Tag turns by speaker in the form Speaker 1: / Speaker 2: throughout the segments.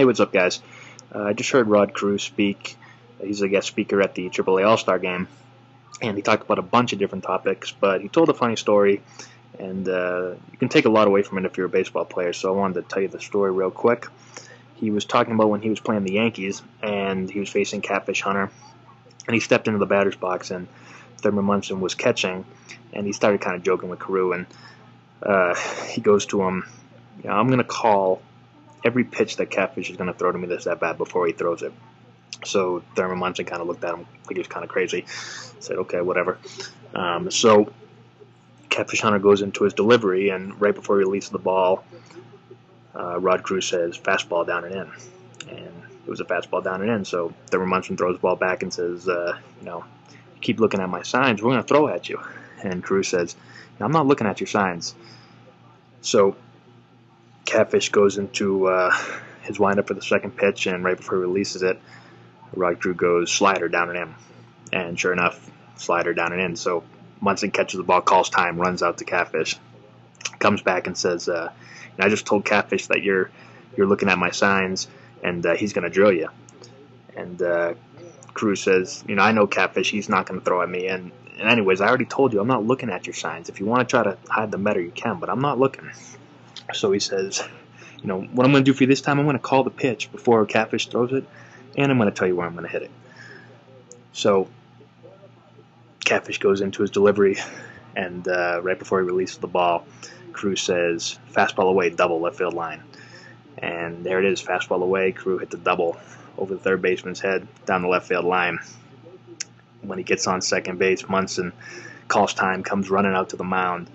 Speaker 1: Hey, what's up, guys? I just heard Rod Carew speak. He's a guest speaker at the AAA All-Star game, and he talked about a bunch of different topics, but he told a funny story, and you can take a lot away from it if you're a baseball player, so I wanted to tell you the story real quick. He was talking about when he was playing the Yankees, and he was facing Catfish Hunter, and he stepped into the batter's box, and Thurman Munson was catching, and he started kind of joking with Carew, and he goes to him, I'm going to call every pitch that Catfish is going to throw to me this at bat before he throws it. So Thurman Munson kind of looked at him like he was kind of crazy. Said, okay, whatever. So Catfish Hunter goes into his delivery, and right before he releases the ball, Rod Carew says, fastball down and in. And it was a fastball down and in. So Thurman Munson throws the ball back and says, keep looking at my signs, we're going to throw at you. And Carew says, I'm not looking at your signs. So Catfish goes into his windup for the second pitch, and right before he releases it, Rod Carew goes slider down and in. And sure enough, slider down and in. So Munson catches the ball, calls time, runs out to Catfish, comes back and says, I just told Catfish that you're looking at my signs, and he's going to drill you. And Carew says, I know Catfish, he's not going to throw at me. And anyways, I already told you, I'm not looking at your signs. If you want to try to hide them better, you can, but I'm not looking. So he says, what I'm going to do for you this time, I'm going to call the pitch before Catfish throws it, and I'm going to tell you where I'm going to hit it. So Catfish goes into his delivery, and right before he releases the ball, Carew says, fastball away, double left field line. And there it is, fastball away. Carew hit the double over the third baseman's head down the left field line. When he gets on second base, Munson calls time, comes running out to the mound,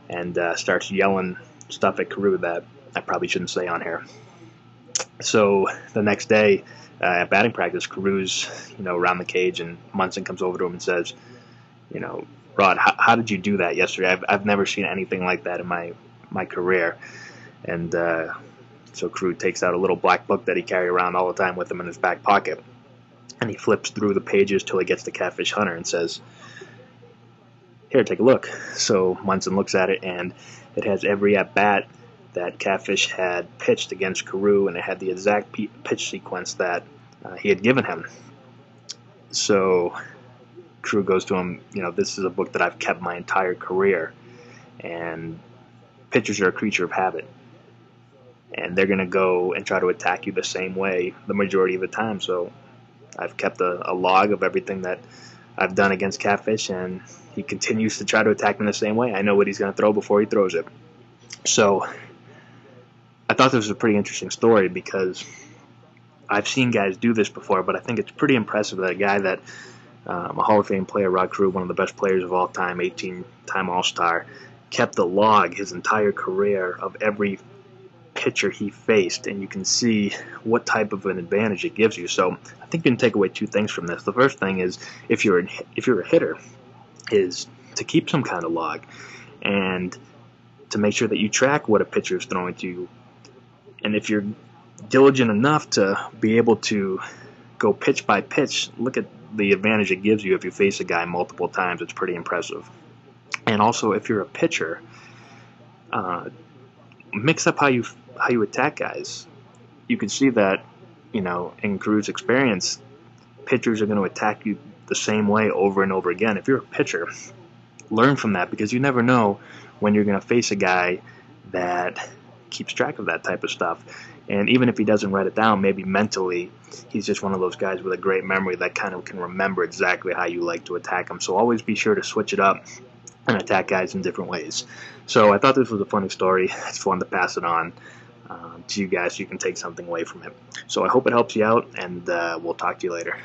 Speaker 1: and starts yelling stuff at Carew that I probably shouldn't say on here. So the next day at batting practice, Carew's around the cage, and Munson comes over to him and says, Rod, how did you do that yesterday? I've never seen anything like that in my career. And so Carew takes out a little black book that he carried around all the time with him in his back pocket, and he flips through the pages till he gets to Catfish Hunter and says, here, take a look. So Munson looks at it, and it has every at-bat that Catfish had pitched against Carew, and it had the exact pitch sequence that he had given him. So Carew goes to him, this is a book that I've kept my entire career, and pitchers are a creature of habit, and they're going to go and try to attack you the same way the majority of the time. So I've kept a log of everything that I've done against Catfish, and he continues to try to attack me the same way. I know what he's going to throw before he throws it. So I thought this was a pretty interesting story, because I've seen guys do this before, but I think it's pretty impressive that a guy that a Hall of Fame player, Rod Carew, one of the best players of all time, 18-time All-Star, kept a log his entire career of every pitcher he faced, and you can see what type of an advantage it gives you. So I think you can take away two things from this. The first thing is, if you're a hitter, is to keep some kind of log, and to make sure that you track what a pitcher is throwing to you. And if you're diligent enough to be able to go pitch by pitch, look at the advantage it gives you if you face a guy multiple times. It's pretty impressive. And also, if you're a pitcher, mix up how you attack guys. You can see that, in Carew's experience, pitchers are going to attack you the same way over and over again. If you're a pitcher, learn from that, because you never know when you're going to face a guy that keeps track of that type of stuff. And even if he doesn't write it down, maybe mentally he's just one of those guys with a great memory that kind of can remember exactly how you like to attack him. So always be sure to switch it up and attack guys in different ways. So I thought this was a funny story. It's fun to pass it on to you guys so you can take something away from it. So I hope it helps you out, and we'll talk to you later.